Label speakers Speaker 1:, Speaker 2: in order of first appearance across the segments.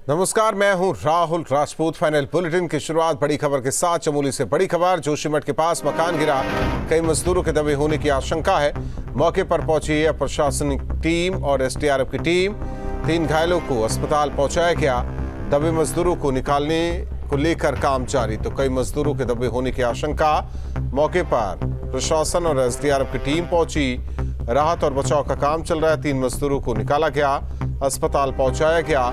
Speaker 1: नमस्कार, मैं हूं राहुल राजपूत। फाइनल बुलेटिन की शुरुआत बड़ी खबर के साथ। चमोली से बड़ी खबर, जोशीमठ के पास मकान गिरा, कई मजदूरों के दबे होने की आशंका है। मौके पर पहुंची है प्रशासनिक टीम और एसडीआरएफ की टीम। 3 घायलों को अस्पताल पहुंचाया गया। दबे मजदूरों को निकालने को लेकर काम जारी। तो कई मजदूरों के दबे होने की आशंका। मौके पर प्रशासन और एसडीआरएफ की टीम पहुंची। राहत और बचाव का काम चल रहा है। 3 मजदूरों को निकाला गया, अस्पताल पहुंचाया गया।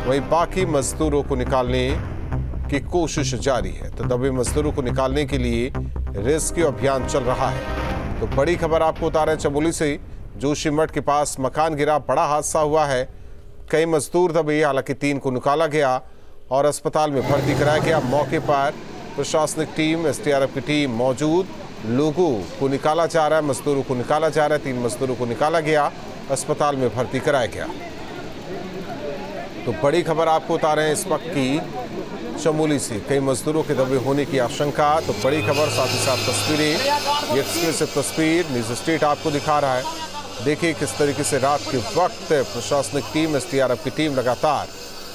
Speaker 1: वहीं बाकी मजदूरों को निकालने की कोशिश जारी है। तो दबे मजदूरों को निकालने के लिए रेस्क्यू अभियान चल रहा है। तो बड़ी खबर आपको बता रहे हैं चमोली से। जोशीमठ के पास मकान गिरा, बड़ा हादसा हुआ है। कई मजदूर दबे, हालांकि 3 को निकाला गया और अस्पताल में भर्ती कराया गया। मौके पर प्रशासनिक टीम, एसडीआरएफ की टीम मौजूद। लोगों को निकाला जा रहा है, मजदूरों को निकाला जा रहा है। 3 मजदूरों को निकाला गया, अस्पताल में भर्ती कराया गया। तो बड़ी खबर आपको बता रहे हैं इस वक्त की चमोली से। कई मजदूरों के दबे होने की आशंका। तो बड़ी खबर, साथ ही साथ तस्वीरें, एक्सक्लूसिव तस्वीर न्यूज स्टेट आपको दिखा रहा है। देखिए किस तरीके से रात के वक्त प्रशासनिक टीम, एसडीआरएफ की टीम लगातार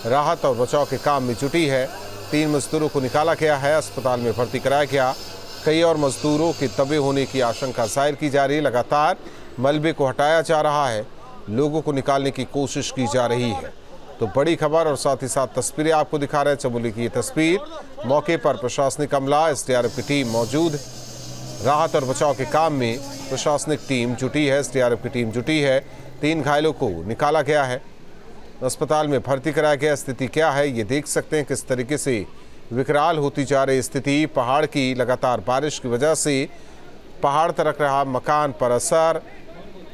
Speaker 1: राहत और बचाव के काम में जुटी है। 3 मजदूरों को निकाला गया है, अस्पताल में भर्ती कराया गया। कई और मजदूरों के दबे होने की आशंका जाहिर की जा रही है। लगातार मलबे को हटाया जा रहा है, लोगों को निकालने की कोशिश की जा रही है। तो बड़ी खबर और साथ ही साथ तस्वीरें आपको दिखा रहे हैं चमोली की ये तस्वीर। मौके पर प्रशासनिक अमला, एसडीआरएफ की टीम मौजूद। राहत और बचाव के काम में प्रशासनिक टीम जुटी है, एसडीआरएफ की टीम जुटी है। 3 घायलों को निकाला गया है, अस्पताल में भर्ती कराया गया। स्थिति क्या है ये देख सकते हैं, किस तरीके से विकराल होती जा रही स्थिति। पहाड़ की लगातार बारिश की वजह से पहाड़ तरक रहा मकान पर असर,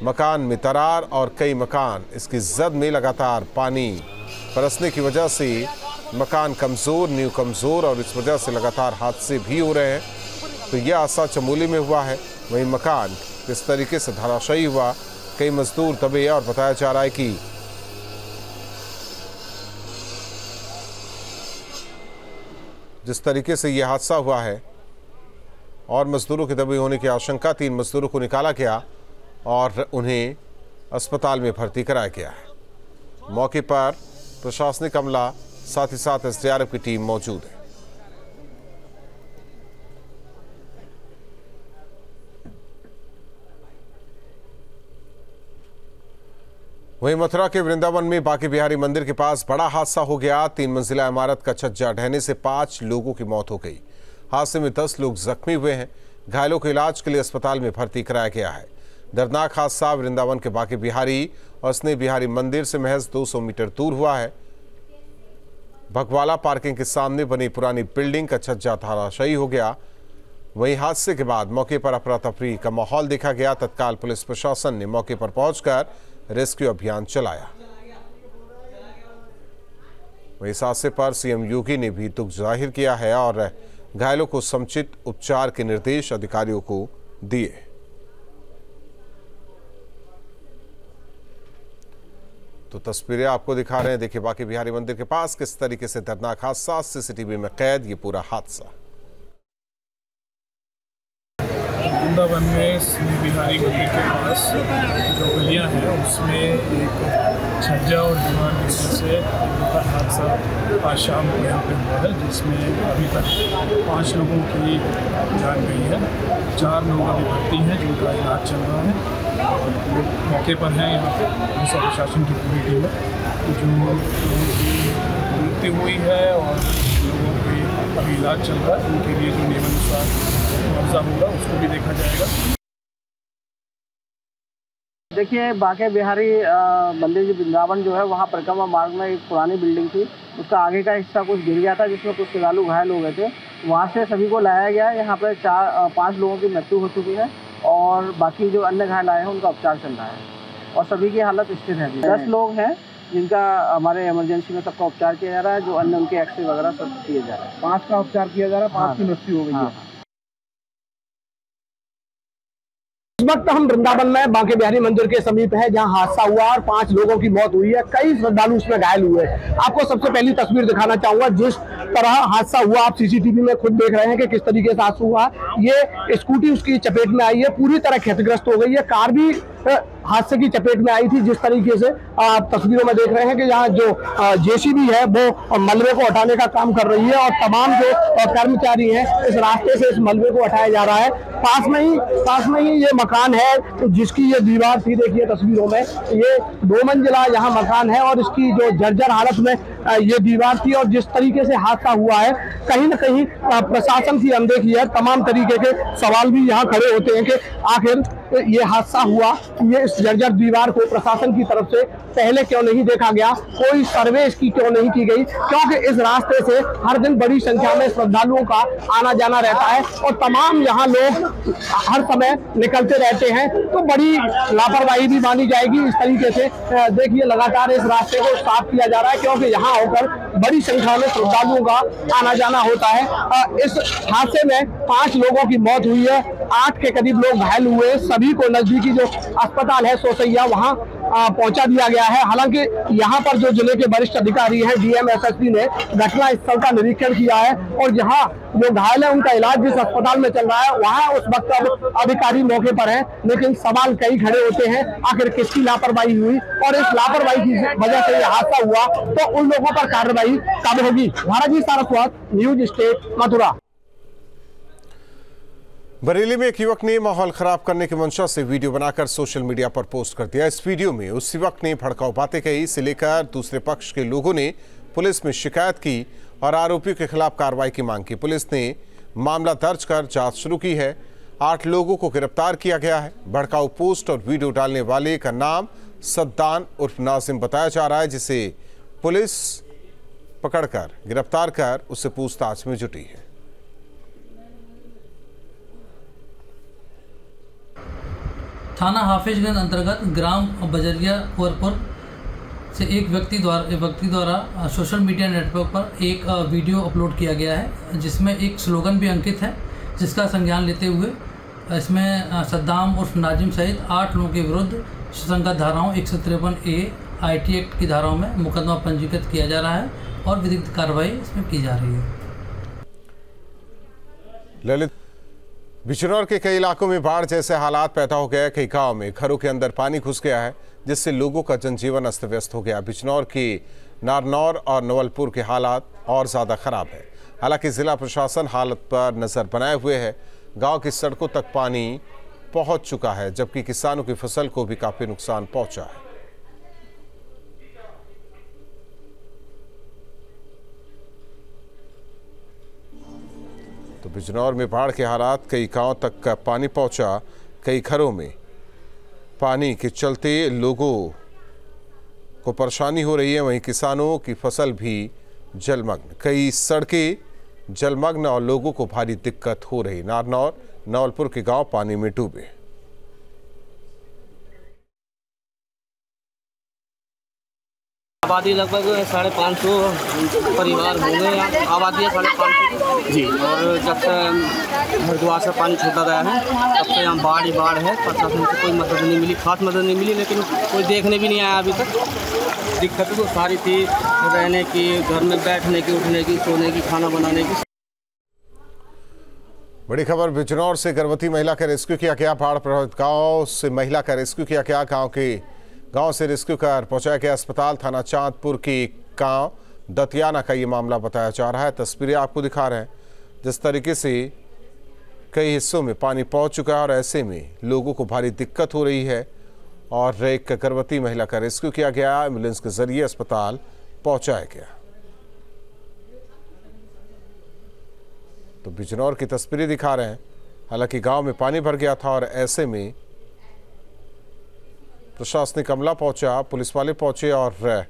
Speaker 1: मकान में दरार और कई मकान इसकी जद में लगातार पानी बरसने की वजह से मकान कमज़ोर, नींव कमज़ोर, और इस वजह से लगातार हादसे भी हो रहे हैं। तो यह हादसा चमोली में हुआ है। वहीं मकान किस तरीके से धराशायी हुआ, कई मजदूर दबे और बताया जा रहा है कि जिस तरीके से यह हादसा हुआ है और मजदूरों के दबे होने की आशंका। 3 मजदूरों को निकाला गया और उन्हें अस्पताल में भर्ती कराया गया है। मौके पर प्रशासनिक अमला, साथ ही साथ एसडीआरएफ की टीम मौजूद है। वहीं मथुरा के वृंदावन में बांके बिहारी मंदिर के पास बड़ा हादसा हो गया। 3 मंजिला इमारत का छज्जा ढहने से 5 लोगों की मौत हो गई। हादसे में 10 लोग जख्मी हुए हैं। घायलों को इलाज के लिए अस्पताल में भर्ती कराया गया है। दर्दनाक हादसा वृंदावन के बांके बिहारी और स्नेह बिहारी मंदिर से महज 200 मीटर दूर हुआ है। भगवाला पार्किंग के सामने बनी पुरानी बिल्डिंग का छज्जा धराशायी हो गया। वहीं हादसे के बाद मौके पर अफरा तफरी का माहौल देखा गया। तत्काल पुलिस प्रशासन ने मौके पर पहुंचकर रेस्क्यू अभियान चलाया। वहीं इस हादसे पर सीएम योगी ने भी दुख जाहिर किया है और घायलों को समुचित उपचार के निर्देश अधिकारियों को दिए। तो तस्वीरें आपको दिखा रहे हैं। देखिए बांके बिहारी मंदिर के पास किस तरीके से दर्दनाक हादसा, सीसीटीवी में कैद ये पूरा हादसा।
Speaker 2: वृंदावन में स्नेह बिहारी मंदिर के पास जो गलियां हैं उसमें एक छज्जा और दीवार गिरने से एक हादसा आज शाम को यहाँ पे हुआ है, जिसमें अभी तक 5 लोगों की जान गई है। 4 लोग अभी भर्ती हैं जिनका इलाज चल रहा है। मौके पर हैं यहाँ पे पुलिस और प्रशासन की पूरी टीम है। जो लोगों की मृत्यु हुई है और लोगों की अभी इलाज चल रहा है, उनके लिए जो नियमानुसार मुआवजा होगा उसको भी देखा जाएगा।
Speaker 3: देखिए बांके बिहारी मंदिर वृंदावन जो है वहाँ परिक्रमा मार्ग में एक पुरानी बिल्डिंग थी, उसका आगे का हिस्सा कुछ गिर गया था जिसमें कुछ श्रद्धालु घायल हो गए थे। वहाँ से सभी को लाया गया। यहाँ पर 5 लोगों की मृत्यु हो चुकी है और बाकी जो अन्य घायल आए हैं उनका उपचार चल रहा है और सभी की हालत स्थिर है। 10 लोग हैं जिनका हमारे इमरजेंसी में सबका उपचार किया जा रहा है। जो अन्य उनके एक्सरे वगैरह सब किए जा रहे हैं। 5 का उपचार किया जा रहा है, 5 की मृत्यु हो गई है।
Speaker 4: इस वक्त हम वृंदावन में बांके बिहारी मंदिर के समीप है, जहां हादसा हुआ और 5 लोगों की मौत हुई है। कई श्रद्धालु उसमें घायल हुए। आपको सबसे पहली तस्वीर दिखाना चाहूंगा। जिस तरह हादसा हुआ। आप सीसीटीवी में खुद देख रहे हैं कि किस तरीके से हादसा हुआ। ये स्कूटी उसकी चपेट में आई है, पूरी तरह क्षतिग्रस्त हो गई है। कार भी हादसे की चपेट में आई थी। जिस तरीके से आप तस्वीरों में देख रहे हैं कि यहाँ जो जेसीबी है वो मलबे को हटाने का काम कर रही है और तमाम जो कर्मचारी हैं इस रास्ते से इस मलबे को हटाया जा रहा है। पास में ही ये मकान है जिसकी ये दीवार थी, देखिए तस्वीरों में, ये 2 मंजिला यहाँ मकान है और इसकी जो जर्जर हालत में ये दीवार थी। और जिस तरीके से हादसा हुआ है, कहीं न कहीं प्रशासन की अनदेखी है। तमाम तरीके के सवाल भी यहाँ खड़े होते हैं कि आखिर ये हादसा हुआ, ये इस जर्जर दीवार को प्रशासन की तरफ से पहले क्यों नहीं देखा गया, कोई सर्वे इसकी क्यों नहीं की गई, क्योंकि इस रास्ते से हर दिन बड़ी संख्या में श्रद्धालुओं का आना जाना रहता है और तमाम यहाँ लोग हर समय निकलते रहते हैं। तो बड़ी लापरवाही भी मानी जाएगी। इस तरीके से देखिए लगातार इस रास्ते को साफ किया जा रहा है, क्योंकि यहाँ होकर बड़ी संख्या में श्रद्धालुओं का आना जाना होता है। इस हादसे में 5 लोगों की मौत हुई है, 8 के करीब लोग घायल हुए। सभी को नजदीकी जो अस्पताल है सोसैया वहां पहुंचा दिया गया है। हालांकि यहां पर जो जिले के वरिष्ठ अधिकारी हैं डीएम एसएसपी ने घटना स्थल का निरीक्षण किया है और जहां जो घायल है उनका इलाज जिस अस्पताल में चल रहा है वहां उस वक्त अब अधिकारी मौके पर हैं। लेकिन सवाल कई खड़े होते हैं, आखिर किसकी लापरवाही हुई और इस लापरवाही की वजह से यह हादसा हुआ, तो उन लोगों पर कार्रवाई कब होगी। Bharat Saraswat, news state, Mathura.
Speaker 1: बरेली में एक युवक ने माहौल खराब करने की मंशा से वीडियो बनाकर सोशल मीडिया पर पोस्ट कर दिया। इस वीडियो में उस युवक ने भड़काऊ बातें कही। इसे लेकर दूसरे पक्ष के लोगों ने पुलिस में शिकायत की और आरोपियों के खिलाफ कार्रवाई की मांग की। पुलिस ने मामला दर्ज कर जांच शुरू की है। 8 लोगों को गिरफ्तार किया गया है। भड़काऊ पोस्ट और वीडियो डालने वाले का नाम सद्दान उर्फ नाजिम बताया जा रहा है, जिसे पुलिस पकड़कर गिरफ्तार कर उससे पूछताछ में जुटी है।
Speaker 5: थाना हाफिजगंज अंतर्गत ग्राम बजरिया कुंवरपुर से एक व्यक्ति द्वारा सोशल मीडिया नेटवर्क पर एक वीडियो अपलोड किया गया है, जिसमें एक स्लोगन भी अंकित है, जिसका संज्ञान लेते हुए इसमें सद्दाम उर्फ नाजिम सहित 8 लोगों के विरुद्ध संगत धाराओं 153A IT एक्ट की धाराओं में मुकदमा पंजीकृत किया जा रहा है और विधिक कार्रवाई इसमें की जा रही है।
Speaker 1: ललित, बिजनौर के कई इलाकों में बाढ़ जैसे हालात पैदा हो गए। कई गांव में घरों के अंदर पानी घुस गया है, जिससे लोगों का जनजीवन अस्त व्यस्त हो गया। बिजनौर के नारनौर और नवलपुर के हालात और ज्यादा खराब है। हालांकि जिला प्रशासन हालत पर नजर बनाए हुए है। गांव की सड़कों तक पानी पहुंच चुका है, जबकि किसानों की फसल को भी काफी नुकसान पहुंचा है। तो बिजनौर में बाढ़ के हालात, कई गांव तक का पानी पहुंचा। कई घरों में पानी के चलते लोगों को परेशानी हो रही है, वहीं किसानों की फसल भी जलमग्न। कई सड़कें जलमग्न और लोगों को भारी दिक्कत हो रही। नारनौर नवलपुर के गांव पानी में डूबे।
Speaker 6: आबादी लगभग 550 परिवार होंगे। आबादी है 550 जी। और जब से हरिद्वार से पानी छोड़ा गया है तब से यहाँ बाढ़ ही बाढ़ है। प्रशासन से कोई मदद नहीं मिली, खास मदद नहीं मिली, लेकिन कोई देखने भी नहीं आया अभी तक। दिक्कतें तो सारी थी, रहने की, घर में बैठने की, उठने की, सोने की, खाना बनाने की।
Speaker 1: बड़ी खबर बिजनौर से, गर्भवती महिला का रेस्क्यू किया गया। बाढ़ प्रभावित गांव से महिला का रेस्क्यू किया गया। गांव से रेस्क्यू कर पहुंचाया गया अस्पताल। थाना चांदपुर के गांव दतियाना का ये मामला बताया जा रहा है। तस्वीरें आपको दिखा रहे हैं जिस तरीके से कई हिस्सों में पानी पहुंच चुका है और ऐसे में लोगों को भारी दिक्कत हो रही है। और एक गर्भवती महिला का रेस्क्यू किया गया, एम्बुलेंस के जरिए अस्पताल पहुंचाया गया। तो बिजनौर की तस्वीरें दिखा रहे हैं। हालांकि गांव में पानी भर गया था और ऐसे में प्रशासनिक अमला पहुंचा, पुलिस वाले पहुंचे और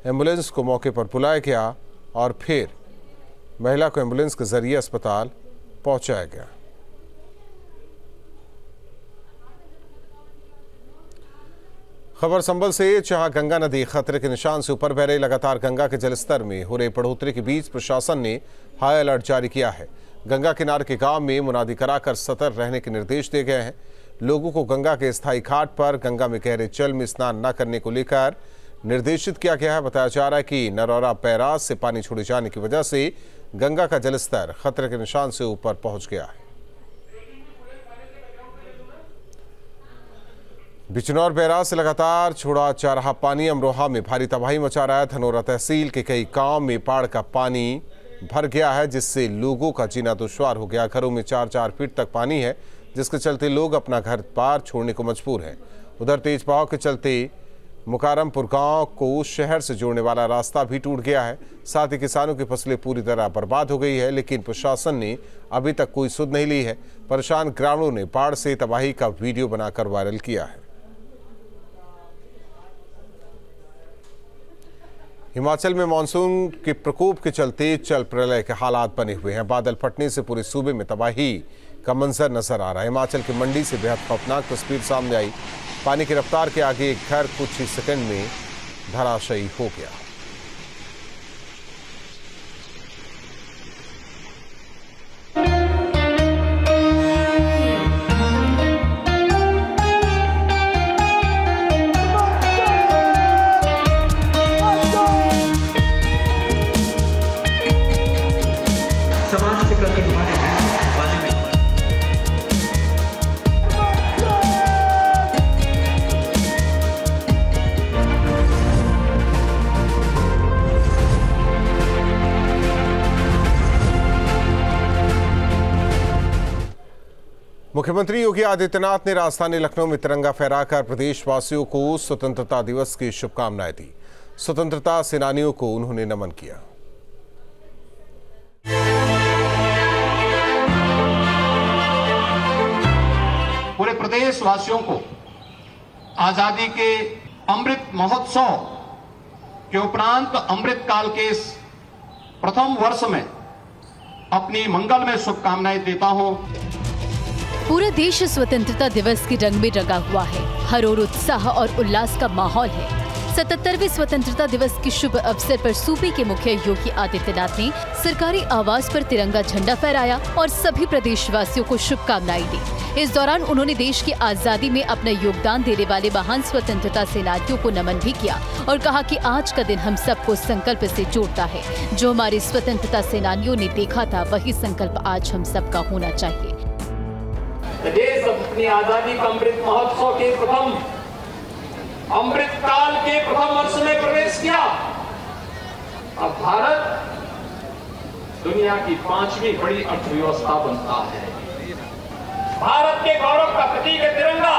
Speaker 1: एम्बुलेंस को मौके पर बुलाया गया और फिर महिला को एम्बुलेंस के जरिए अस्पताल पहुंचाया गया। खबर संभल से, जहां गंगा नदी खतरे के निशान से ऊपर बह रही। लगातार गंगा के जलस्तर में हो रही बढ़ोतरी के बीच प्रशासन ने हाई अलर्ट जारी किया है। गंगा किनारे के गांव में मुनादी कराकर सतर्क रहने के निर्देश दिए गए हैं। लोगों को गंगा के स्थायी घाट पर गंगा में गहरे जल में स्नान न करने को लेकर निर्देशित किया गया है। बताया जा रहा है कि नरौरा बैराज से पानी छोड़े जाने की वजह से गंगा का जलस्तर खतरे के निशान से ऊपर पहुंच गया है। बिजनौर बैराज से लगातार छोड़ा जा रहा पानी अमरोहा में भारी तबाही मचा रहा है। धनौरा तहसील के कई गांव में बाढ़ का पानी भर गया है, जिससे लोगों का जीना दुश्वार हो गया। घरों में 4-4 फीट तक पानी है, जिसके चलते लोग अपना घर बार छोड़ने को मजबूर हैं। उधर तेज बहाव के चलते मुकारमपुर गांव को शहर से जोड़ने वाला रास्ता भी टूट गया है। साथ ही किसानों की फसलें पूरी तरह बर्बाद हो गई है, लेकिन प्रशासन ने अभी तक कोई सुध नहीं ली है। परेशान ग्रामीणों ने बाढ़ से तबाही का वीडियो बनाकर वायरल किया है। हिमाचल में मानसून के प्रकोप के चलते जल प्रलय के हालात बने हुए हैं। बादल फटने से पूरे सूबे में तबाही का मंजर नजर आ रहा है। हिमाचल की मंडी से बेहद खौफनाक तस्वीर सामने आई। पानी की रफ्तार के आगे एक घर कुछ ही सेकंड में धराशायी हो गया। मुख्यमंत्री योगी आदित्यनाथ ने राजधानी लखनऊ में तिरंगा फहराकर प्रदेशवासियों को स्वतंत्रता दिवस की शुभकामनाएं दी। स्वतंत्रता सेनानियों को उन्होंने नमन किया।
Speaker 7: पूरे प्रदेशवासियों को आजादी के अमृत महोत्सव के उपरांत अमृत काल के इस प्रथम वर्ष में अपनी मंगलमय शुभकामनाएं देता हूं।
Speaker 8: पूरा देश स्वतंत्रता दिवस के रंग में रंगा हुआ है। हर ओर उत्साह और उल्लास का माहौल है। 77वें स्वतंत्रता दिवस के शुभ अवसर पर सूबे के मुख्य योगी आदित्यनाथ ने सरकारी आवास पर तिरंगा झंडा फहराया और सभी प्रदेशवासियों को शुभकामनाएं दी। इस दौरान उन्होंने देश की आजादी में अपना योगदान देने वाले महान स्वतंत्रता सेनानियों को नमन भी किया और कहा कि आज का दिन हम सबको संकल्प से जोड़ता है। जो हमारे स्वतंत्रता सेनानियों ने देखा था, वही संकल्प आज हम सबका होना चाहिए।
Speaker 7: देश अपनी आजादी का अमृत महोत्सव के प्रथम अमृत काल के प्रथम वर्ष में प्रवेश किया। अब भारत दुनिया की 5वीं बड़ी अर्थव्यवस्था बनता है। भारत के गौरव का प्रतीक है तिरंगा।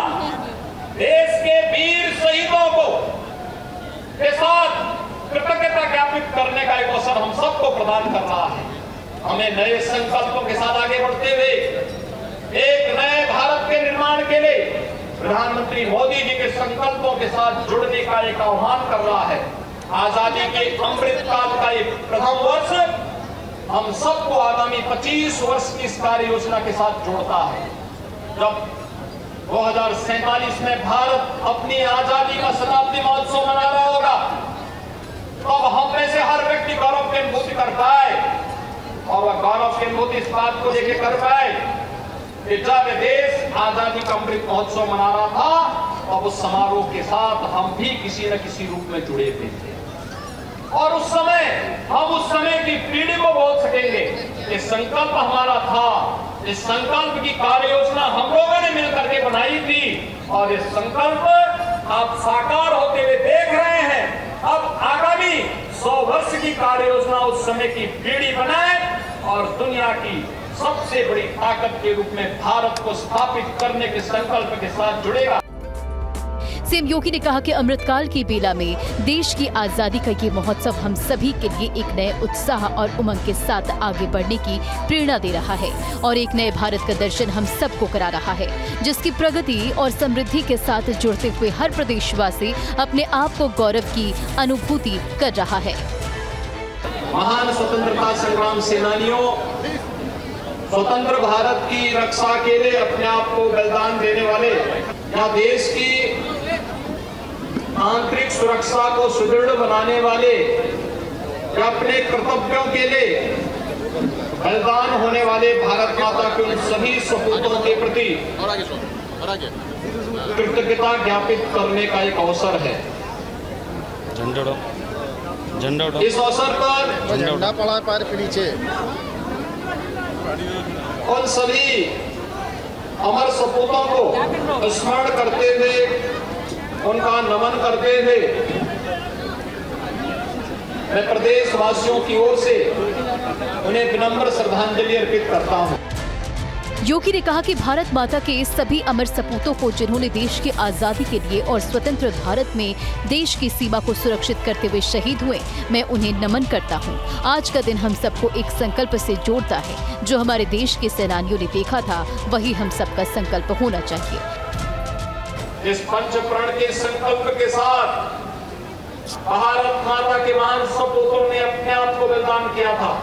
Speaker 7: देश के वीर शहीदों को के साथ कृतज्ञता ज्ञापित करने का एक अवसर हम सबको प्रदान कर रहा है। हमें नए संकल्पों के साथ आगे बढ़ते हुए एक नए भारत के निर्माण के लिए प्रधानमंत्री मोदी जी के संकल्पों के साथ जुड़ने का एक आह्वान कर रहा है। आजादी के अमृत काल का एक प्रथम वर्ष हम सबको आगामी 25 वर्ष की इस कार्य योजना के साथ जोड़ता है। जब 2047 में भारत अपनी आजादी का शताब्दी महोत्सव मना रहा होगा, तब हम में से हर व्यक्ति गौरव की अनुभूति कर पाए और वह गौरव की अनुभूति इस बात को लेकर कर पाए कि जब देश आजादी का अमृत महोत्सव मना रहा था, अब उस समारोह के साथ हम भी किसी न किसी रूप में जुड़े थे और उस समय हम उस समय की पीढ़ी को बोल सकेंगे कि संकल्प हमारा था। इस संकल्प की कार्य योजना हम लोगों ने मिलकर के बनाई थी और इस संकल्प आप साकार होते हुए देख रहे हैं। अब आगामी 100 वर्ष की कार्य योजना उस समय की पीढ़ी बनाए और दुनिया की सबसे बड़ी ताकत के रूप में भारत को स्थापित करने के संकल्प के साथ जुड़ेगा।
Speaker 8: सीएम योगी ने कहा कि अमृतकाल की बेला में देश की आजादी का ये महोत्सव हम सभी के लिए एक नए उत्साह और उमंग के साथ आगे बढ़ने की प्रेरणा दे रहा है और एक नए भारत का दर्शन हम सबको करा रहा है, जिसकी प्रगति और समृद्धि के साथ जुड़ते हुए हर प्रदेशवासी अपने आप को गौरव की अनुभूति कर रहा है।
Speaker 7: महान स्वतंत्रता संग्राम सेनानियों, स्वतंत्र भारत की रक्षा के लिए अपने आप को बलिदान देने वाले या देश की आंतरिक सुरक्षा को सुदृढ़ बनाने वाले या अपने कर्तव्यों के लिए बलिदान होने वाले भारत माता के उन सभी सपूतों के प्रति कृतज्ञता ज्ञापित करने का एक अवसर है। इस अवसर पर
Speaker 9: झंडा पड़ा पैर के नीचे
Speaker 7: उन सभी अमर सपूतों को स्मरण करते हुए, उनका नमन करते हुए मैं प्रदेशवासियों की ओर से उन्हें विनम्र श्रद्धांजलि अर्पित करता हूं।
Speaker 8: योगी ने कहा कि भारत माता के सभी अमर सपूतों को जिन्होंने देश की आजादी के लिए और स्वतंत्र भारत में देश की सीमा को सुरक्षित करते हुए शहीद हुए, मैं उन्हें नमन करता हूं। आज का दिन हम सबको एक संकल्प से जोड़ता है। जो हमारे देश के सेनानियों ने देखा था, वही हम सबका संकल्प होना चाहिए।
Speaker 7: इस पंच प्रण के संकल्प के साथ भारत माता के महान सपूतों ने अपने आप को बलिदान किया था।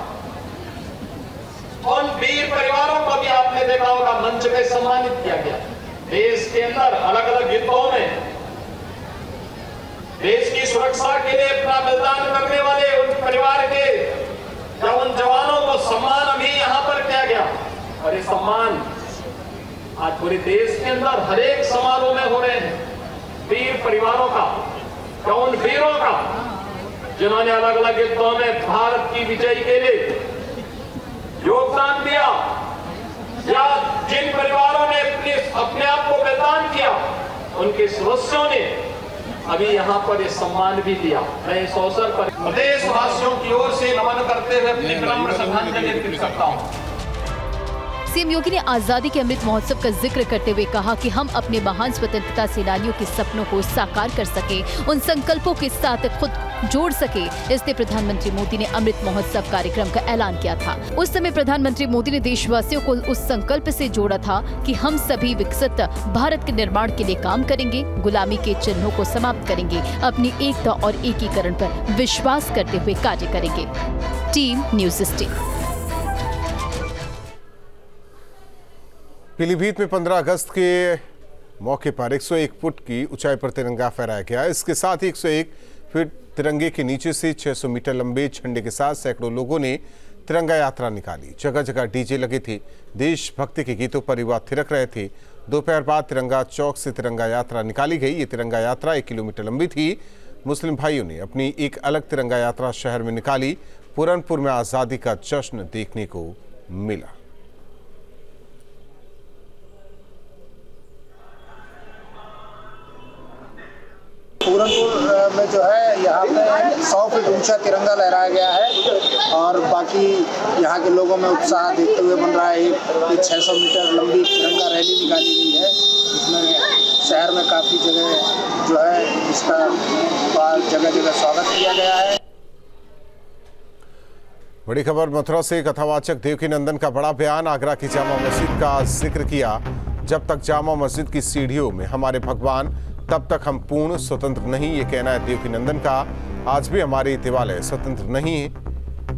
Speaker 7: उन वीर परिवारों को भी आपने देखा होगा मंच में सम्मानित किया गया। देश के अंदर अलग अलग युद्धों में देश की सुरक्षा के लिए अपना बलिदान करने वाले उन परिवार के उन जवानों को सम्मान अभी यहाँ पर किया गया। और ये सम्मान आज पूरे देश के अंदर हर एक समारोह में हो रहे हैं। वीर परिवारों का, उन वीरों का जिन्होंने अलग अलग युद्धों में भारत की विजय के लिए योगदान दिया, या जिन परिवारों ने अपने आप को बलिदान किया, उनके सदस्यों ने अभी यहाँ पर ये सम्मान भी दिया। मैं इस अवसर पर प्रदेशवासियों की ओर से नमन करते हुए अपनी विनम्र श्रद्धांजलि अर्पित करता हूँ।
Speaker 8: सीएम योगी ने आजादी के अमृत महोत्सव का जिक्र करते हुए कहा कि हम अपने महान स्वतंत्रता सेनानियों के सपनों को साकार कर सके, उन संकल्पों के साथ खुद जोड़ सके। इसलिए प्रधानमंत्री मोदी ने अमृत महोत्सव कार्यक्रम का ऐलान किया था। उस समय प्रधानमंत्री मोदी ने देशवासियों को उस संकल्प से जोड़ा था कि हम सभी विकसित भारत के निर्माण के लिए काम करेंगे, गुलामी के चिन्हों को समाप्त करेंगे, अपनी एकता और एकीकरण पर विश्वास करते हुए कार्य करेंगे। Team news 16।
Speaker 1: पीलीभीत में 15 अगस्त के मौके पर 101 फुट की ऊंचाई पर तिरंगा फहराया गया। इसके साथ ही 101 फीट तिरंगे के नीचे से 600 मीटर लंबे झंडे के साथ सैकड़ों लोगों ने तिरंगा यात्रा निकाली। जगह जगह डीजे लगे थे, देशभक्ति के गीतों पर युवा थिरक रहे थे। दोपहर बाद तिरंगा चौक से तिरंगा यात्रा निकाली गई। ये तिरंगा यात्रा 1 किलोमीटर लंबी थी। मुस्लिम भाइयों ने अपनी एक अलग तिरंगा यात्रा शहर में निकाली। पूरनपुर में आज़ादी का जश्न देखने को मिला।
Speaker 9: पूरनपुर में जो है यहाँ पे 100 फीट ऊंचा तिरंगा लहराया गया है और बाकी यहाँ के लोगों में उत्साह देखते हुए बन रहा है। एक 600 मीटर लंबी तिरंगा रैली निकाली गई है, जिसमें शहर में काफ़ी जगह जो है इसका जगह जगह स्वागत किया गया है।
Speaker 1: बड़ी खबर मथुरा से कथावाचक देवकीनंदन का बड़ा बयान। आगरा की जामा मस्जिद का जिक्र किया। जब तक जामा मस्जिद की सीढ़ियों में हमारे भगवान, तब तक हम पूर्ण स्वतंत्र नहीं, ये कहना है देवकीनंदन का। आज भी हमारे देवालय स्वतंत्र नहीं है।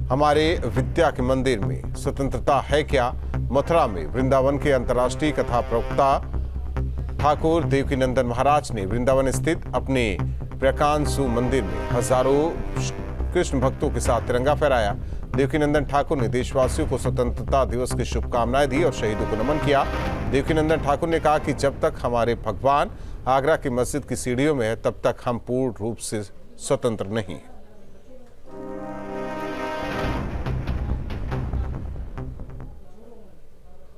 Speaker 1: हमारे विद्या के मंदिर में स्वतंत्रता है क्या? मथुरा में वृंदावन के अंतर्राष्ट्रीय कथा प्रवक्ता ठाकुर देवकीनंदन महाराज ने वृंदावन स्थित अपने प्रकांशु मंदिर में हजारों कृष्ण भक्तों के साथ तिरंगा फहराया। देवकीनंदन ठाकुर ने देशवासियों को स्वतंत्रता दिवस की शुभकामनाएं दी और शहीदों को नमन किया। देवकीनंदन ठाकुर ने कहा कि जब तक हमारे भगवान आगरा की मस्जिद की सीढ़ियों में है, तब तक हम पूर्ण रूप से स्वतंत्र नहीं।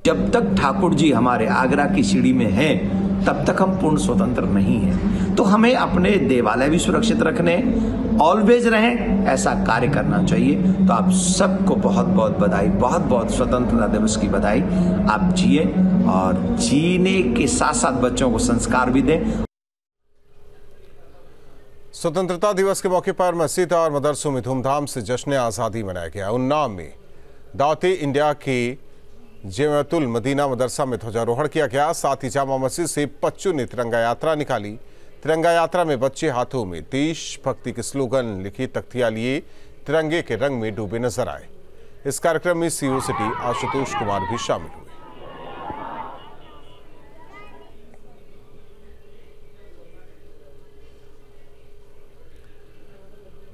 Speaker 10: जब तक ठाकुर जी हमारे आगरा की सीढ़ी में हैं, तब तक हम पूर्ण स्वतंत्र नहीं हैं। तो हमें अपने देवालय भी सुरक्षित रखने, ऑलवेज रहें, ऐसा कार्य करना चाहिए। तो आप सबको बहुत बहुत बधाई, बहुत बहुत स्वतंत्रता दिवस की बधाई। आप जिए और जीने के साथ साथ बच्चों को संस्कार भी दें।
Speaker 1: स्वतंत्रता दिवस के मौके पर मस्जिद और मदरसों में धूमधाम से जश्न आज़ादी मनाया गया। उन्नाव में दावते इंडिया के जमातुल मदीना मदरसा में ध्वजारोहण किया गया। साथ ही जामा मस्जिद से बच्चों ने तिरंगा यात्रा निकाली। तिरंगा यात्रा में बच्चे हाथों में देशभक्ति के स्लोगन लिखी तख्तियां लिए तिरंगे के रंग में डूबे नजर आए। इस कार्यक्रम में सीओ सिटी आशुतोष कुमार भी शामिल हुए।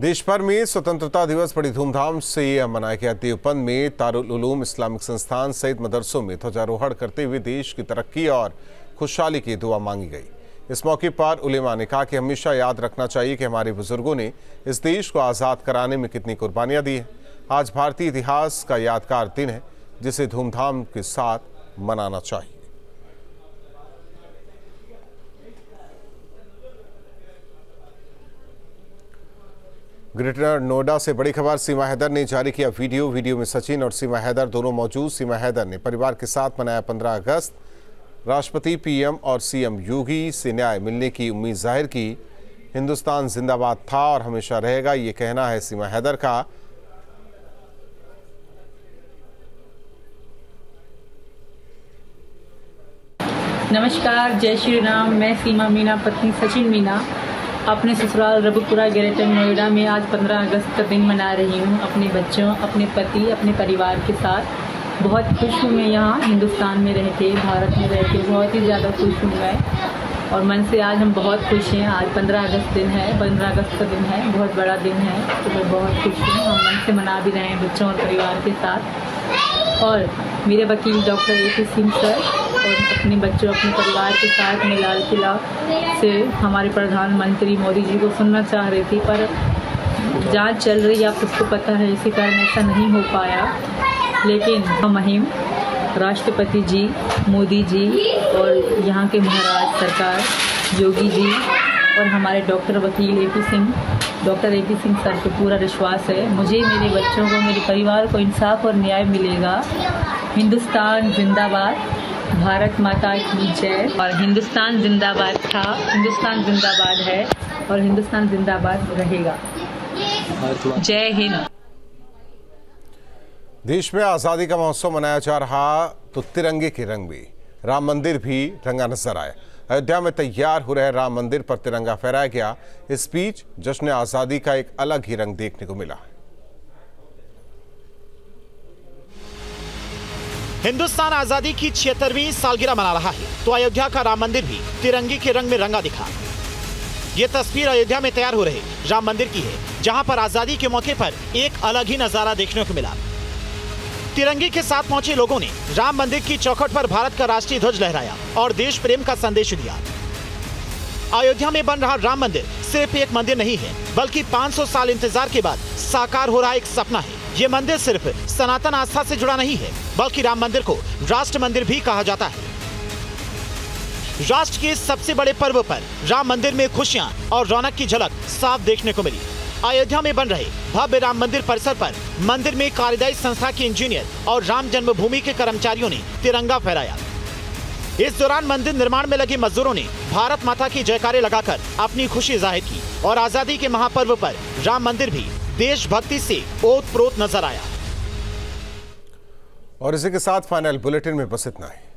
Speaker 1: देश भर में स्वतंत्रता दिवस बड़ी धूमधाम से मनाया गया। देवबंद में दारुल उलूम इस्लामिक संस्थान सहित मदरसों में ध्वजारोहण करते हुए देश की तरक्की और खुशहाली की दुआ मांगी गई। इस मौके पर उलेमा ने कहा कि हमेशा याद रखना चाहिए कि हमारे बुजुर्गों ने इस देश को आज़ाद कराने में कितनी कुर्बानियां दी हैं। आज भारतीय इतिहास का यादगार दिन है जिसे धूमधाम के साथ मनाना चाहिए। ग्रेटर नोएडा से बड़ी खबर। सीमा हैदर ने जारी किया वीडियो में सचिन और सीमा हैदर दोनों मौजूद। सीमा हैदर ने परिवार के साथ मनाया 15 अगस्त। राष्ट्रपति, पीएम और सीएम योगी से न्याय मिलने की उम्मीद जाहिर की। हिंदुस्तान जिंदाबाद था और हमेशा रहेगा, ये कहना है सीमा हैदर का।
Speaker 11: नमस्कार, जय श्री राम। मैं सीमा मीना, पत्नी सचिन मीना, अपने ससुराल रबुपुरा ग्रेटर नोएडा में आज 15 अगस्त का दिन मना रही हूँ अपने बच्चों, अपने पति, अपने परिवार के साथ। बहुत खुश हूँ मैं यहाँ हिंदुस्तान में रह के, भारत में रह के बहुत ही ज़्यादा खुश हूँ मैं, और मन से आज हम बहुत खुश हैं। आज 15 अगस्त दिन है, 15 अगस्त का दिन है, बहुत बड़ा दिन है, तो मैं बहुत खुश हूँ। हम मन से मना भी रहे हैं बच्चों और परिवार के साथ। और मेरे वकील डॉक्टर AP सिंह सर और अपने बच्चों, अपने परिवार के साथ मैं लाल किला से हमारे प्रधानमंत्री मोदी जी को सुनना चाह रही थी, पर जांच चल रही है, आप सबको पता है, इसी कारण ऐसा नहीं हो पाया। लेकिन महिम राष्ट्रपति जी, मोदी जी और यहाँ के महाराज सरकार, योगी जी और हमारे डॉक्टर वकील डॉक्टर AP सिंह सर को पूरा विश्वास है, मुझे, मेरे बच्चों को, मेरे परिवार को इंसाफ और न्याय मिलेगा। हिंदुस्तान जिंदाबाद, भारत माता की जय। और हिंदुस्तान जिंदाबाद था, हिंदुस्तान जिंदाबाद है और हिंदुस्तान जिंदाबाद रहेगा। जय हिंद।
Speaker 1: देश में आज़ादी का महोत्सव मनाया जा रहा तो तिरंगे के रंग में राम मंदिर भी रंगा नजर आया। अयोध्या में तैयार हो रहे राम मंदिर पर तिरंगा फहराया गया। इस बीच जश्न आज़ादी का एक अलग ही रंग देखने को मिला।
Speaker 12: हिंदुस्तान आजादी की 76वीं सालगिरह मना रहा है तो अयोध्या का राम मंदिर भी तिरंगे के रंग में रंगा दिखा। ये तस्वीर अयोध्या में तैयार हो रहे राम मंदिर की है, जहां पर आजादी के मौके पर एक अलग ही नजारा देखने को मिला। तिरंगे के साथ पहुंचे लोगों ने राम मंदिर की चौखट पर भारत का राष्ट्रीय ध्वज लहराया और देश प्रेम का संदेश दिया। अयोध्या में बन रहा राम मंदिर सिर्फ एक मंदिर नहीं है, बल्कि 500 साल इंतजार के बाद साकार हो रहा एक सपना है। ये मंदिर सिर्फ सनातन आस्था से जुड़ा नहीं है, बल्कि राम मंदिर को राष्ट्र मंदिर भी कहा जाता है। राष्ट्र के सबसे बड़े पर्व पर राम मंदिर में खुशियां और रौनक की झलक साफ देखने को मिली। अयोध्या में बन रहे भव्य राम मंदिर परिसर पर मंदिर में कार्यदायी संस्था के इंजीनियर और राम जन्मभूमि के कर्मचारियों ने तिरंगा फहराया। इस दौरान मंदिर निर्माण में लगे मजदूरों ने भारत माता की जयकारे लगाकर अपनी खुशी जाहिर की और आजादी के महापर्व पर राम मंदिर भी देशभक्ति से ओत प्रोत नजर आया।
Speaker 1: और इसी के साथ फाइनल बुलेटिन में बस इतना ही।